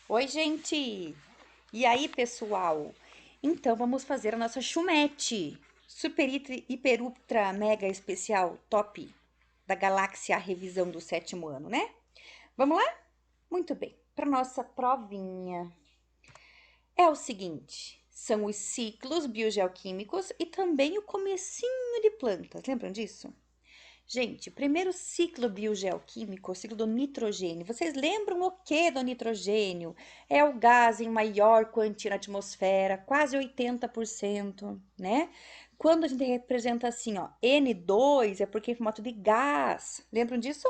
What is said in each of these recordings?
Oi, gente! E aí, pessoal? Então, vamos fazer a nossa chumete. Super, hiper, ultra, mega especial top da galáxia revisão do sétimo ano, né? Vamos lá? Muito bem. Para nossa provinha. É o seguinte, são os ciclos biogeoquímicos e também o comecinho de plantas. Lembram disso? Gente, primeiro ciclo biogeoquímico, o ciclo do nitrogênio. Vocês lembram o que do nitrogênio? É o gás em maior quantia na atmosfera, quase 80%, né? Quando a gente representa assim, ó, N2 é porque é em formato de gás. Lembram disso?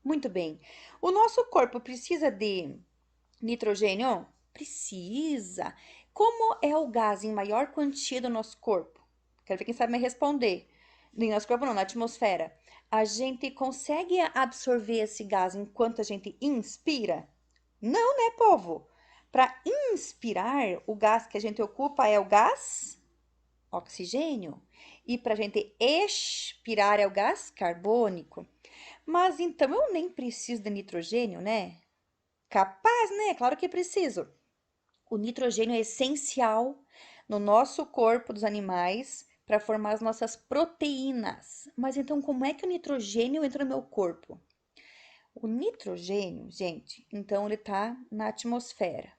Muito bem. O nosso corpo precisa de nitrogênio? Precisa. Como é o gás em maior quantia do nosso corpo? Quero ver quem sabe me responder. No nosso corpo não, na atmosfera. A gente consegue absorver esse gás enquanto a gente inspira? Não, né, povo? Para inspirar, o gás que a gente ocupa é o gás oxigênio. E para a gente expirar é o gás carbônico. Mas então eu nem preciso de nitrogênio, né? Capaz, né? Claro que preciso. O nitrogênio é essencial no nosso corpo dos animais para formar as nossas proteínas. Mas então, como é que o nitrogênio entra no meu corpo? O nitrogênio, gente, então ele está na atmosfera.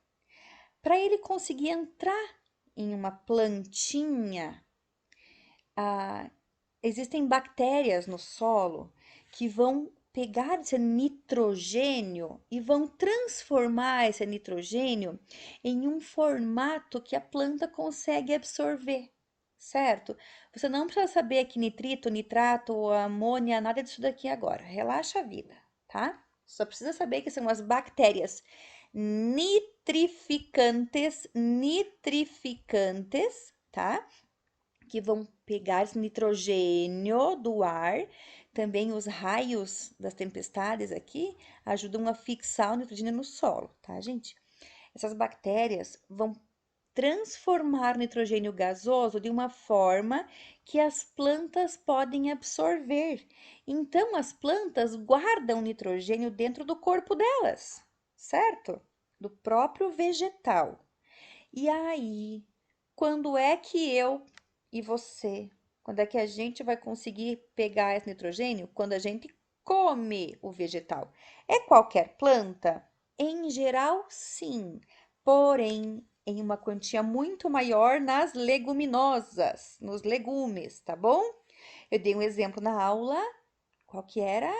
Para ele conseguir entrar em uma plantinha, existem bactérias no solo que vão pegar esse nitrogênio e vão transformar esse nitrogênio em um formato que a planta consegue absorver, certo? Você não precisa saber que nitrito, nitrato, amônia, nada disso daqui agora. Relaxa a vida, tá? Só precisa saber que são as bactérias nitrificantes, tá? Que vão pegar esse nitrogênio do ar. Também os raios das tempestades aqui ajudam a fixar o nitrogênio no solo, tá, gente? Essas bactérias vão transformar o nitrogênio gasoso de uma forma que as plantas podem absorver. Então, as plantas guardam nitrogênio dentro do corpo delas, certo? Do próprio vegetal. E aí, quando é que eu e você, quando é que a gente vai conseguir pegar esse nitrogênio? Quando a gente come o vegetal. É qualquer planta? Em geral, sim. Porém, em uma quantia muito maior nas leguminosas, nos legumes, tá bom? Eu dei um exemplo na aula. Qual que era?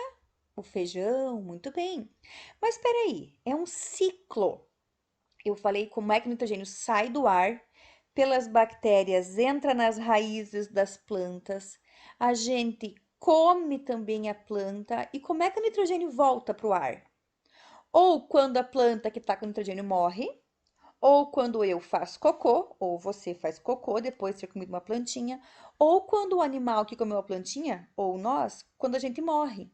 O feijão, muito bem. Mas espera aí, é um ciclo. Eu falei como é que o nitrogênio sai do ar, pelas bactérias, entra nas raízes das plantas, a gente come também a planta e como é que o nitrogênio volta para o ar? Ou quando a planta que está com nitrogênio morre, ou quando eu faço cocô, ou você faz cocô depois de ter comido uma plantinha, ou quando o animal que comeu a plantinha, ou nós, quando a gente morre.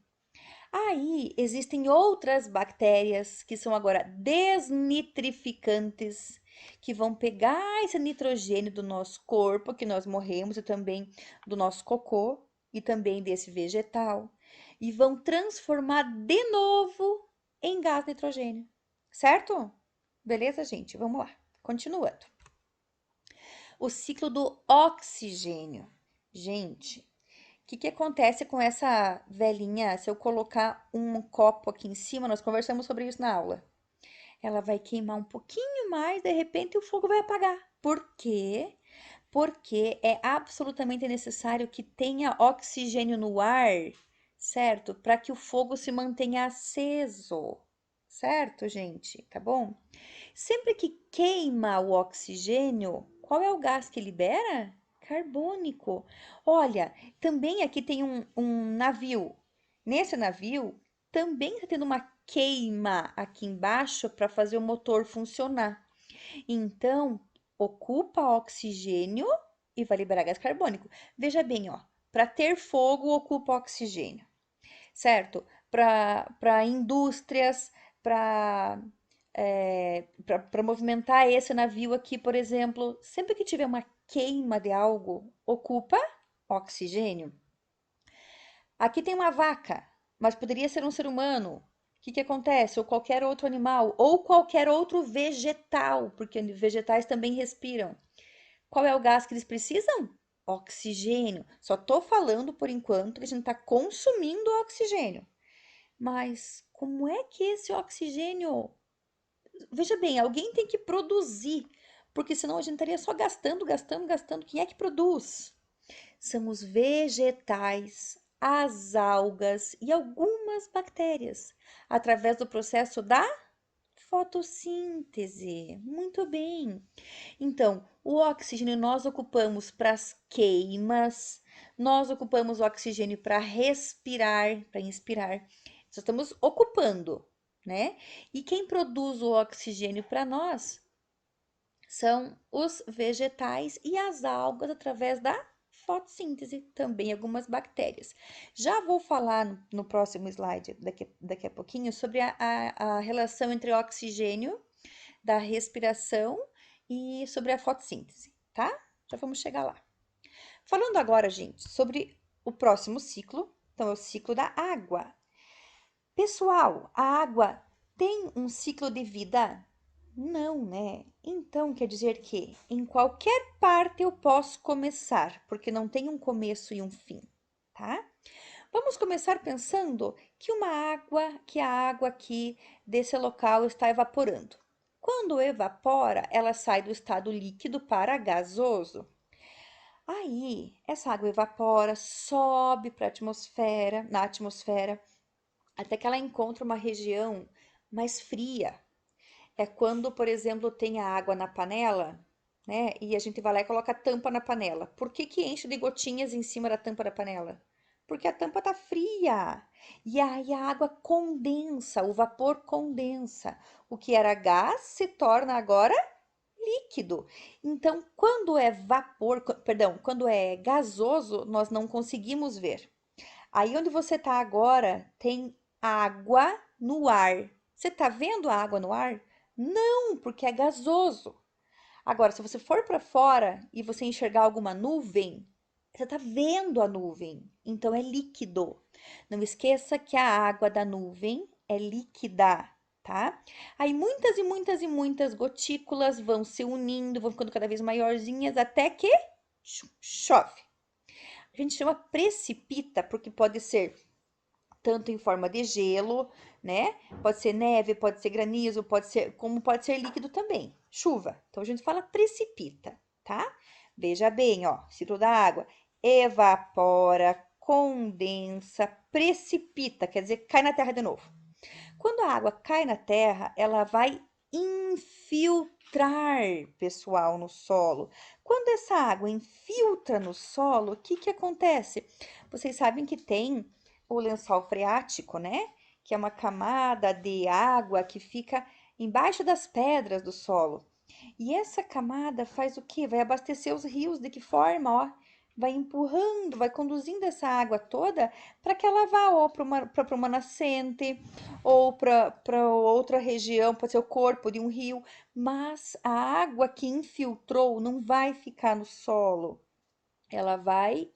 Aí existem outras bactérias que são agora desnitrificantes, que vão pegar esse nitrogênio do nosso corpo, que nós morremos, e também do nosso cocô, e também desse vegetal, e vão transformar de novo em gás nitrogênio, certo? Beleza, gente? Vamos lá. Continuando. O ciclo do oxigênio. Gente, que acontece com essa velhinha se eu colocar um copo aqui em cima? Nós conversamos sobre isso na aula. Ela vai queimar um pouquinho mais, de repente o fogo vai apagar. Por quê? Porque é absolutamente necessário que tenha oxigênio no ar, certo? Para que o fogo se mantenha aceso. Certo, gente? Tá bom? Sempre que queima o oxigênio, qual é o gás que libera? Carbônico. Olha, também aqui tem um navio. Nesse navio, também está tendo uma queima aqui embaixo para fazer o motor funcionar. Então, ocupa oxigênio e vai liberar gás carbônico. Veja bem, ó, para ter fogo ocupa oxigênio, certo? Para indústrias, para para movimentar esse navio aqui, por exemplo, sempre que tiver uma queima de algo, ocupa oxigênio. Aqui tem uma vaca, mas poderia ser um ser humano. que acontece? Ou qualquer outro animal, ou qualquer outro vegetal, porque vegetais também respiram. Qual é o gás que eles precisam? Oxigênio. Só estou falando por enquanto que a gente está consumindo oxigênio. Mas como é que esse oxigênio. Veja bem, alguém tem que produzir, porque senão a gente estaria só gastando, gastando, gastando. Quem é que produz? São os vegetais, as algas e algumas bactérias, através do processo da fotossíntese. Muito bem. Então, o oxigênio nós ocupamos para as queimas, nós ocupamos o oxigênio para respirar, para inspirar. Só estamos ocupando, né? E quem produz o oxigênio para nós são os vegetais e as algas através da fotossíntese, também algumas bactérias. Já vou falar no próximo slide, daqui a pouquinho, sobre a relação entre oxigênio da respiração e sobre a fotossíntese, tá? Já vamos chegar lá. Falando agora, gente, sobre o próximo ciclo, então é o ciclo da água. Pessoal, a água tem um ciclo de vida? Não, né? Então quer dizer que em qualquer parte eu posso começar, porque não tem um começo e um fim, tá? Vamos começar pensando que a água aqui desse local está evaporando. Quando evapora, ela sai do estado líquido para gasoso. Aí, essa água evapora, sobe para a atmosfera, na atmosfera, até que ela encontra uma região mais fria. É quando, por exemplo, tem a água na panela, né? E a gente vai lá e coloca a tampa na panela. Por que que enche de gotinhas em cima da tampa da panela? Porque a tampa tá fria. E aí a água condensa, o vapor condensa. O que era gás se torna agora líquido. Então, quando é vapor, perdão, quando é gasoso, nós não conseguimos ver. Aí onde você está agora, tem água no ar. Você está vendo a água no ar? Não, porque é gasoso. Agora, se você for para fora e você enxergar alguma nuvem, você está vendo a nuvem, então é líquido. Não esqueça que a água da nuvem é líquida, tá? Aí muitas e muitas e muitas gotículas vão se unindo, vão ficando cada vez maiorzinhas até que chove. A gente chama precipita porque pode ser tanto em forma de gelo, né? Pode ser neve, pode ser granizo, como pode ser líquido também, chuva. Então a gente fala precipita, tá? Veja bem, ó, ciclo da água, evapora, condensa, precipita, quer dizer, cai na terra de novo. Quando a água cai na terra, ela vai infiltrar, pessoal, no solo. Quando essa água infiltra no solo, o que que acontece? Vocês sabem que tem o lençol freático, né? Que é uma camada de água que fica embaixo das pedras do solo. E essa camada faz o quê? Vai abastecer os rios. De que forma? Ó, vai empurrando, vai conduzindo essa água toda para que ela vá ou para uma nascente ou para outra região, pode ser o corpo de um rio, mas a água que infiltrou não vai ficar no solo, ela vai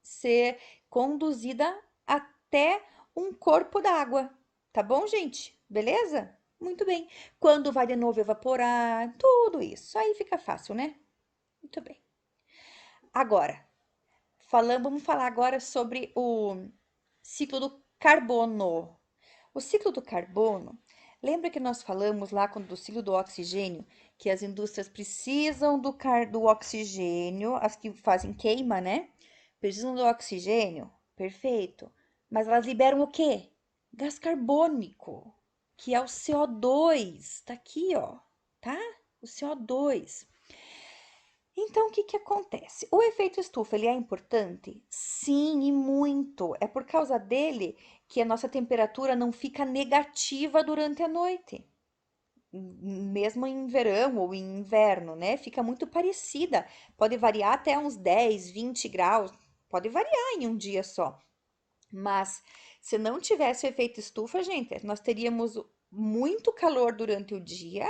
ser conduzida até um corpo d'água, tá bom, gente? Beleza? Muito bem. Quando vai de novo evaporar, tudo isso. Aí fica fácil, né? Muito bem. Agora, vamos falar agora sobre o ciclo do carbono. O ciclo do carbono, lembra que nós falamos lá do ciclo do oxigênio, que as indústrias precisam do oxigênio, as que fazem queima, né? Precisam do oxigênio, perfeito. Mas elas liberam o quê? Gás carbônico, que é o CO2. Tá aqui, ó, tá? O CO2. Então, o que que acontece? O efeito estufa, ele é importante? Sim, e muito. É por causa dele que a nossa temperatura não fica negativa durante a noite. Mesmo em verão ou em inverno, né? Fica muito parecida. Pode variar até uns 10, 20 graus. Pode variar em um dia só. Mas se não tivesse o efeito estufa, gente, nós teríamos muito calor durante o dia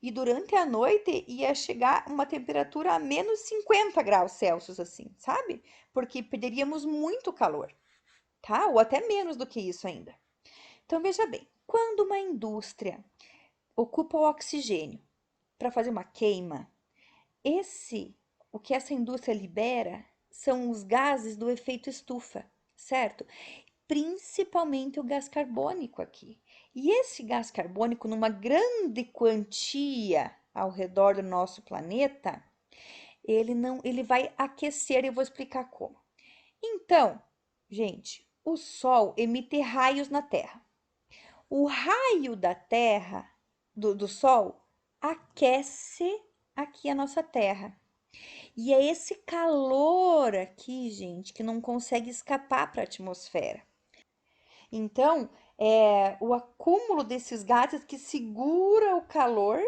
e durante a noite ia chegar uma temperatura a menos 50 graus Celsius, assim, sabe? Porque perderíamos muito calor, tá? Ou até menos do que isso ainda. Então, veja bem, Quando uma indústria ocupa o oxigênio para fazer uma queima, o que essa indústria libera são os gases do efeito estufa, certo? Principalmente o gás carbônico aqui. E esse gás carbônico, numa grande quantia ao redor do nosso planeta, ele vai aquecer, e eu vou explicar como. Então, gente, o Sol emite raios na Terra. O raio da Terra, do Sol, aquece aqui a nossa Terra. E é esse calor aqui, gente, que não consegue escapar para a atmosfera. Então, é o acúmulo desses gases que segura o calor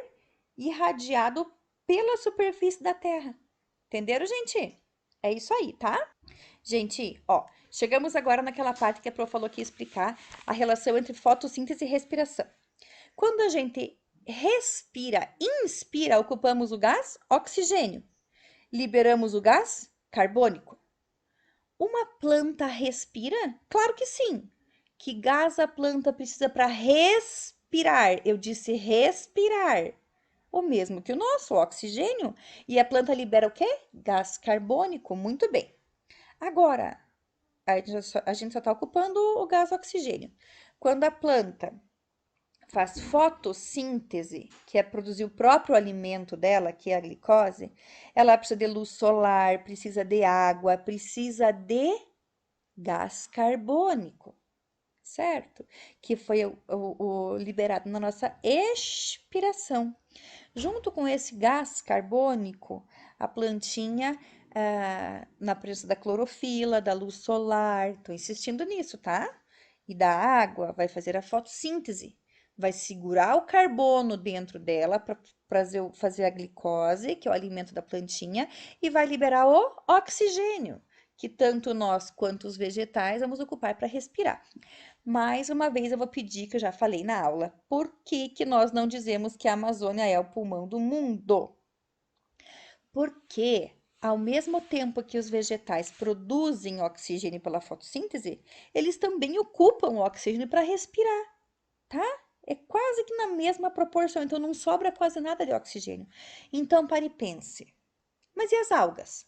irradiado pela superfície da Terra. Entenderam, gente? É isso aí, tá? Gente, ó, chegamos agora naquela parte que a Pro falou que ia explicar a relação entre fotossíntese e respiração. Quando a gente respira, inspira, ocupamos o gás oxigênio. Liberamos o gás carbônico. Uma planta respira? Claro que sim. Que gás a planta precisa para respirar? Eu disse respirar. O mesmo que o nosso, o oxigênio. E a planta libera o quê? Gás carbônico. Muito bem. Agora, a gente só está ocupando o gás oxigênio. Quando a planta faz fotossíntese, que é produzir o próprio alimento dela, que é a glicose, ela precisa de luz solar, precisa de água, precisa de gás carbônico, certo? Que foi o liberado na nossa expiração. Junto com esse gás carbônico, a plantinha, na presença da clorofila, da luz solar, estou insistindo nisso, tá? E da água, vai fazer a fotossíntese, vai segurar o carbono dentro dela para fazer a glicose, que é o alimento da plantinha, e vai liberar o oxigênio, que tanto nós quanto os vegetais vamos ocupar para respirar. Mais uma vez eu vou pedir, que eu já falei na aula, por que que nós não dizemos que a Amazônia é o pulmão do mundo? Porque, ao mesmo tempo que os vegetais produzem oxigênio pela fotossíntese, eles também ocupam o oxigênio para respirar, tá? É quase que na mesma proporção, então não sobra quase nada de oxigênio. Então, pare e pense. Mas e as algas?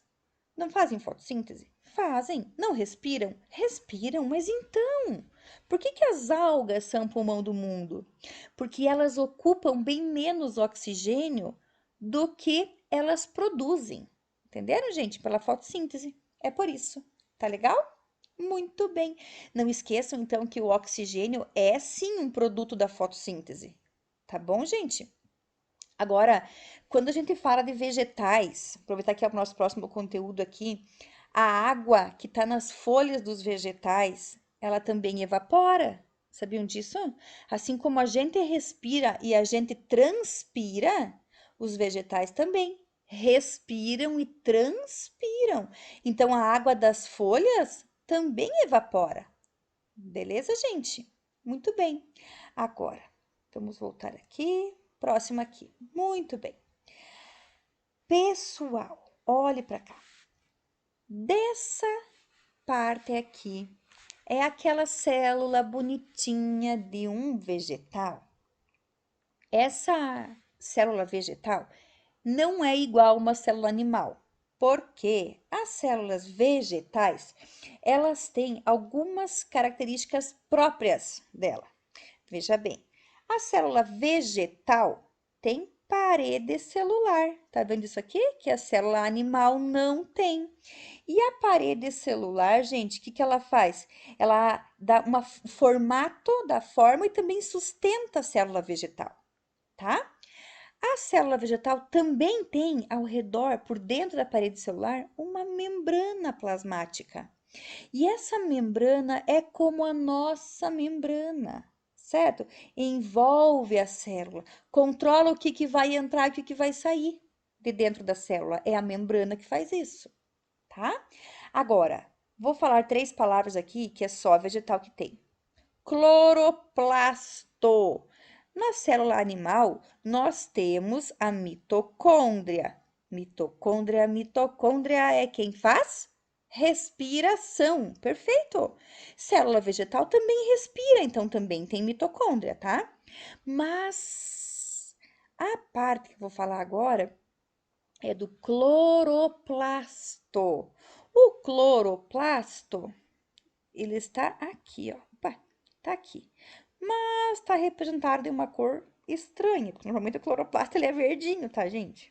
Não fazem fotossíntese? Fazem. Não respiram? Respiram, mas então, por que que as algas são o pulmão do mundo? Porque elas ocupam bem menos oxigênio do que elas produzem. Entenderam, gente? Pela fotossíntese. É por isso. Tá legal? Muito bem. Não esqueçam, então, que o oxigênio é sim um produto da fotossíntese. Tá bom, gente? Agora, quando a gente fala de vegetais, aproveitar que é o nosso próximo conteúdo aqui, a água que está nas folhas dos vegetais, ela também evapora. Sabiam disso? Assim como a gente respira e a gente transpira, os vegetais também respiram e transpiram. Então, a água das folhas também evapora. Beleza, gente? Muito bem. Agora, vamos voltar aqui. Próximo aqui. Muito bem. Pessoal, olhe para cá. Dessa parte aqui é aquela célula bonitinha de um vegetal. Essa célula vegetal não é igual a uma célula animal, porque as células vegetais, elas têm algumas características próprias dela. Veja bem, a célula vegetal tem parede celular. Tá vendo isso aqui? Que a célula animal não tem. E a parede celular, gente, o que que ela faz? Ela dá um formato da forma e também sustenta a célula vegetal, tá? A célula vegetal também tem ao redor, por dentro da parede celular, uma membrana plasmática. E essa membrana é como a nossa membrana, certo? Envolve a célula, controla o que vai entrar e o que vai sair de dentro da célula. É a membrana que faz isso, tá? Agora, vou falar 3 palavras aqui que é só vegetal que tem. Cloroplasto. Na célula animal, nós temos a mitocôndria. Mitocôndria é quem faz Respiração, perfeito. Célula vegetal também respira, então também tem mitocôndria, tá? Mas a parte que eu vou falar agora é do cloroplasto. O cloroplasto, ele está aqui, ó. Opa, tá aqui. Mas está representado em uma cor estranha, porque normalmente o cloroplasto ele é verdinho, tá, gente?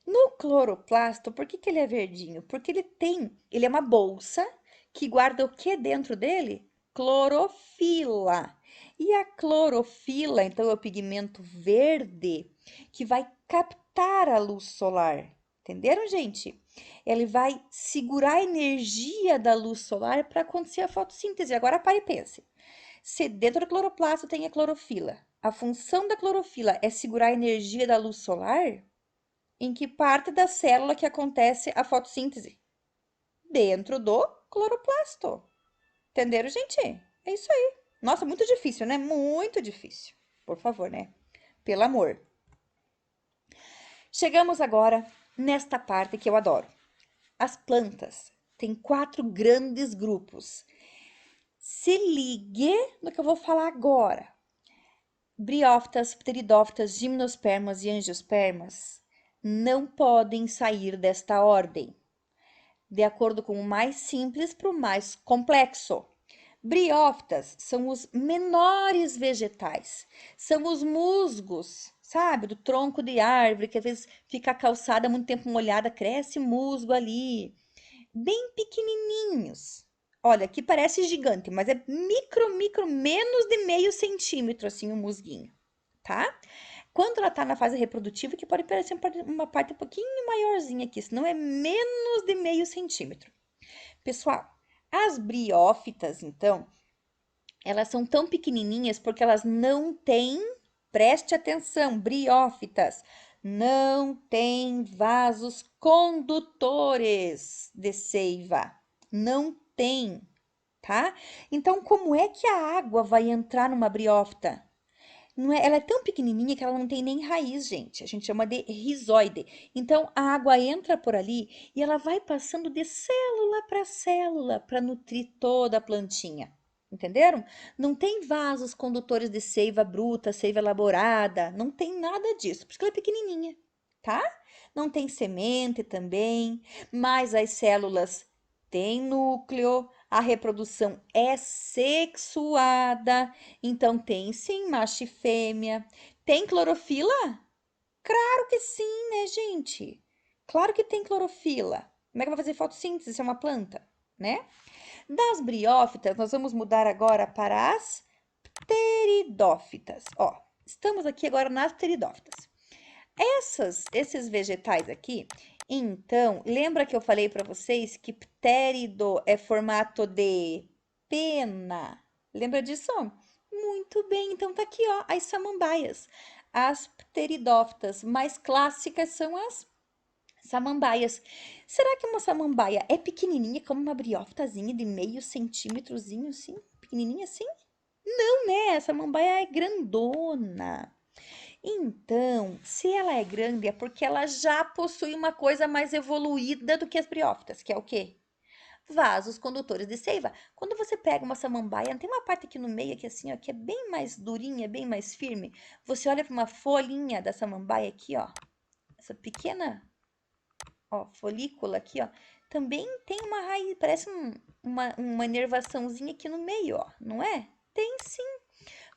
No cloroplasto, por que que ele é verdinho? Porque ele é uma bolsa que guarda o que dentro dele? Clorofila. E a clorofila, então, é o pigmento verde que vai captar a luz solar. Entenderam, gente? Ele vai segurar a energia da luz solar para acontecer a fotossíntese. Agora pare e pense. Se dentro do cloroplasto tem a clorofila, a função da clorofila é segurar a energia da luz solar, em que parte da célula que acontece a fotossíntese? Dentro do cloroplasto. Entenderam, gente? É isso aí. Nossa, muito difícil, né? Muito difícil. Por favor, né? Pelo amor. Chegamos agora nesta parte que eu adoro. As plantas têm 4 grandes grupos. Se ligue no que eu vou falar agora. Briófitas, pteridófitas, gimnospermas e angiospermas não podem sair desta ordem, de acordo com o mais simples para o mais complexo. Briófitas são os menores vegetais, são os musgos, sabe, do tronco de árvore, que às vezes fica a calçada muito tempo molhada, cresce musgo ali, bem pequenininhos. Olha, aqui parece gigante, mas é micro, menos de meio centímetro, assim, o musguinho, tá? Quando ela tá na fase reprodutiva, que pode parecer uma parte um pouquinho maiorzinha aqui, senão é menos de meio centímetro. Pessoal, as briófitas, então, elas são tão pequenininhas porque elas não têm, preste atenção, briófitas, não têm vasos condutores de seiva. Não tem, tá? Então, como é que a água vai entrar numa briófita? Não é, ela é tão pequenininha que ela não tem nem raiz, gente. A gente chama de rizóide. Então, a água entra por ali e ela vai passando de célula para nutrir toda a plantinha. Entenderam? Não tem vasos condutores de seiva bruta, seiva elaborada, não tem nada disso, porque ela é pequenininha, tá? Não tem semente também, mas as células têm núcleo, a reprodução é sexuada, então tem sim macho e fêmea. Tem clorofila? Claro que sim, né, gente? Claro que tem clorofila. Como é que vai fazer fotossíntese se é uma planta, né? Das briófitas, nós vamos mudar agora para as pteridófitas. Ó, estamos aqui agora nas pteridófitas. Esses vegetais aqui, então, lembra que eu falei para vocês que ptérido é formato de pena? Lembra disso? Muito bem, então tá aqui, ó, as samambaias. As pteridófitas mais clássicas são as samambaias. Será que uma samambaia é pequenininha, como uma briófitazinha de meio centímetrozinho, assim? Pequenininha assim? Não, né? A samambaia é grandona. Então, se ela é grande, é porque ela já possui uma coisa mais evoluída do que as briófitas, que é o quê? Vasos condutores de seiva. Quando você pega uma samambaia, tem uma parte aqui no meio, aqui assim, ó, que é bem mais durinha, bem mais firme. Você olha para uma folhinha da samambaia aqui, ó, essa pequena, ó, folícula aqui, ó, também tem uma raiz, parece uma inervaçãozinha aqui no meio, ó, não é? Tem sim.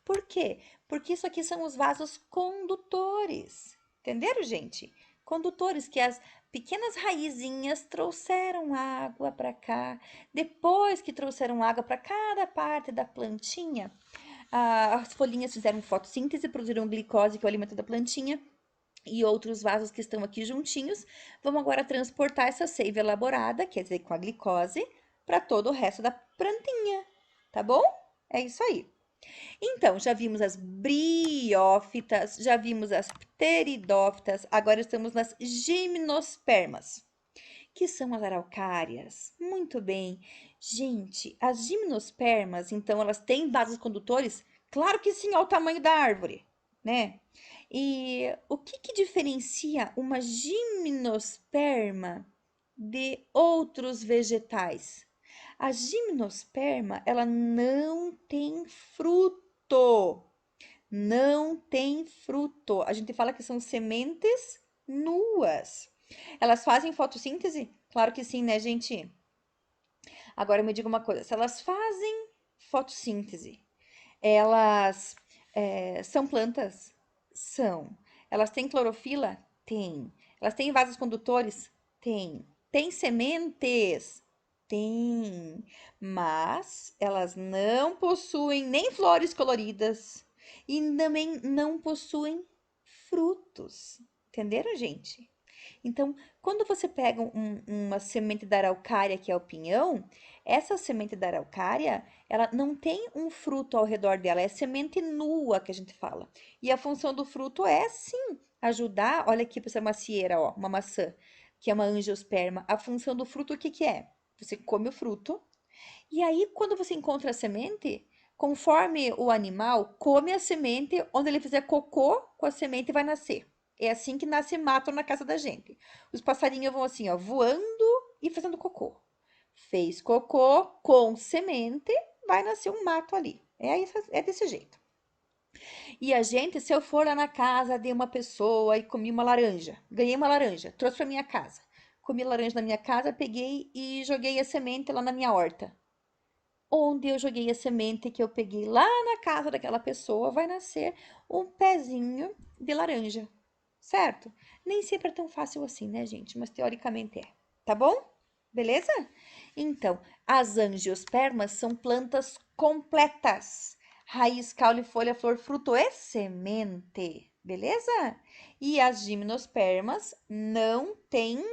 Por quê? Porque isso aqui são os vasos condutores. Entenderam, gente? Condutores que as pequenas raizinhas trouxeram água para cá. Depois que trouxeram água para cada parte da plantinha, as folhinhas fizeram fotossíntese, produziram glicose, que é o alimento da plantinha, e outros vasos que estão aqui juntinhos. Vamos agora transportar essa seiva elaborada, quer dizer, com a glicose, para todo o resto da plantinha, tá bom? É isso aí. Então, já vimos as briófitas, já vimos as pteridófitas, agora estamos nas gimnospermas, que são as araucárias. Muito bem. Gente, as gimnospermas, então, elas têm vasos condutores? Claro que sim, ao tamanho da árvore, né? E o que que diferencia uma gimnosperma de outros vegetais. A gimnosperma, ela não tem fruto. Não tem fruto. A gente fala que são sementes nuas. Elas fazem fotossíntese? Claro que sim, né, gente? Agora me diga uma coisa: se elas fazem fotossíntese, elas são plantas? São. Elas têm clorofila? Tem. Elas têm vasos condutores? Tem. Tem sementes? Tem. Mas elas não possuem nem flores coloridas e também não possuem frutos. Entenderam, gente? Então, quando você pega uma semente da araucária, que é o pinhão, essa semente da araucária, ela não tem um fruto ao redor dela, é semente nua que a gente fala. E a função do fruto é, sim, ajudar. Olha aqui para essa macieira, ó, uma maçã, que é uma angiosperma. A função do fruto, o que que é? Você come o fruto, e aí, quando você encontra a semente, conforme o animal come a semente, onde ele fizer cocô com a semente vai nascer. É assim que nasce mato na casa da gente. Os passarinhos vão assim, ó, voando e fazendo cocô. Fez cocô com semente, vai nascer um mato ali. É desse jeito. E a gente, se eu for lá na casa de uma pessoa e comi uma laranja, ganhei uma laranja, trouxe para minha casa. Comi laranja na minha casa, peguei e joguei a semente lá na minha horta. Onde eu joguei a semente que eu peguei lá na casa daquela pessoa, vai nascer um pezinho de laranja, certo? Nem sempre é tão fácil assim, né, gente? Mas teoricamente é, tá bom? Beleza? Então, as angiospermas são plantas completas. Raiz, caule, folha, flor, fruto e semente, beleza? E as gimnospermas não têm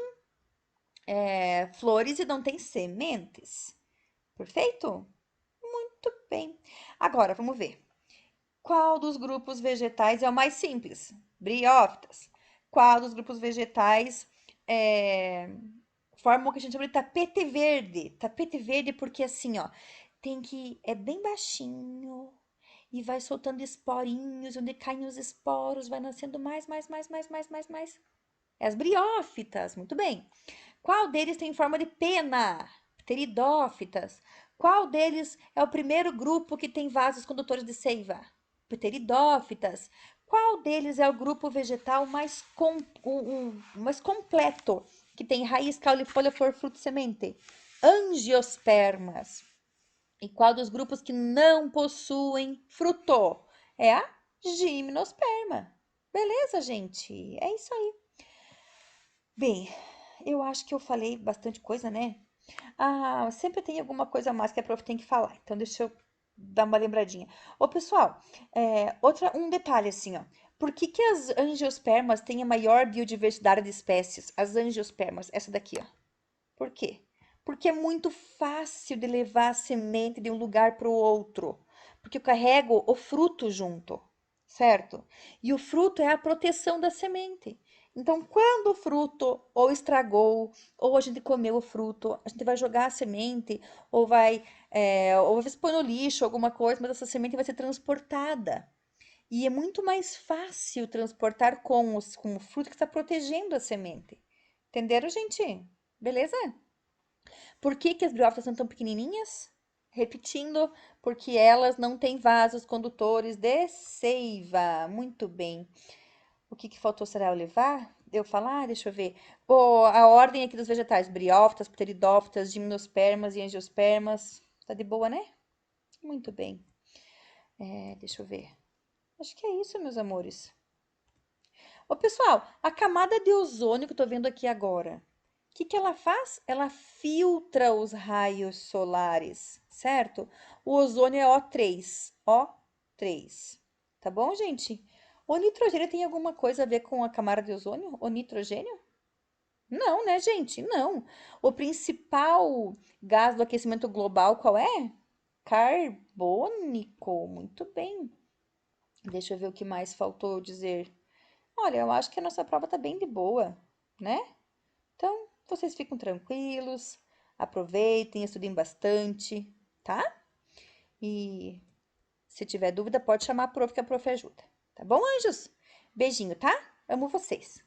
flores e não têm sementes. Perfeito? Muito bem. Agora, vamos ver. Qual dos grupos vegetais é o mais simples? Briófitas. Qual dos grupos vegetais forma o que a gente chama de tapete verde? Tapete verde porque assim, ó, é bem baixinho e vai soltando esporinhos, onde caem os esporos, vai nascendo mais. É as briófitas, muito bem. Qual deles tem forma de pena? Pteridófitas. Qual deles é o primeiro grupo que tem vasos condutores de seiva? Pteridófitas. Qual deles é o grupo vegetal mais completo, que tem raiz, caule, folha, flor, fruto e semente? Angiospermas. E qual dos grupos que não possuem fruto? É a gimnosperma. Beleza, gente? É isso aí. Bem, eu acho que eu falei bastante coisa, né? Ah, sempre tem alguma coisa a mais que a prof tem que falar. Então, deixa eu dar uma lembradinha. Ô, pessoal, um detalhe assim, ó. Por que que as angiospermas têm a maior biodiversidade de espécies? As angiospermas, essa daqui, ó. Por quê? Porque é muito fácil de levar a semente de um lugar para o outro. Porque eu carrego o fruto junto, certo? E o fruto é a proteção da semente. Então, quando o fruto ou estragou, ou a gente comeu o fruto, a gente vai jogar a semente, ou vai expor no lixo, alguma coisa, mas essa semente vai ser transportada. E é muito mais fácil transportar com o fruto que está protegendo a semente. Entenderam, gente? Beleza? Por que que as briófitas são tão pequenininhas? Repetindo, porque elas não têm vasos condutores de seiva. Muito bem. O que que faltou será eu levar? Eu falar? Deixa eu ver. A ordem aqui dos vegetais: briófitas, pteridófitas, gimnospermas e angiospermas. Tá de boa, né? Muito bem. Deixa eu ver. Acho que é isso, meus amores. Ô, pessoal, a camada de ozônio que eu tô vendo aqui agora, o que que ela faz? Ela filtra os raios solares, certo? O ozônio é O3, O3. Tá bom, gente? O nitrogênio tem alguma coisa a ver com a camada de ozônio? O nitrogênio? Não, né, gente? Não. O principal gás do aquecimento global qual é? Carbônico. Muito bem. Deixa eu ver o que mais faltou dizer. Olha, eu acho que a nossa prova tá bem de boa, né? Então, vocês ficam tranquilos, aproveitem, estudem bastante, tá? E se tiver dúvida, pode chamar a prof, que a prof ajuda. Tá bom, anjos? Beijinho, tá? Amo vocês.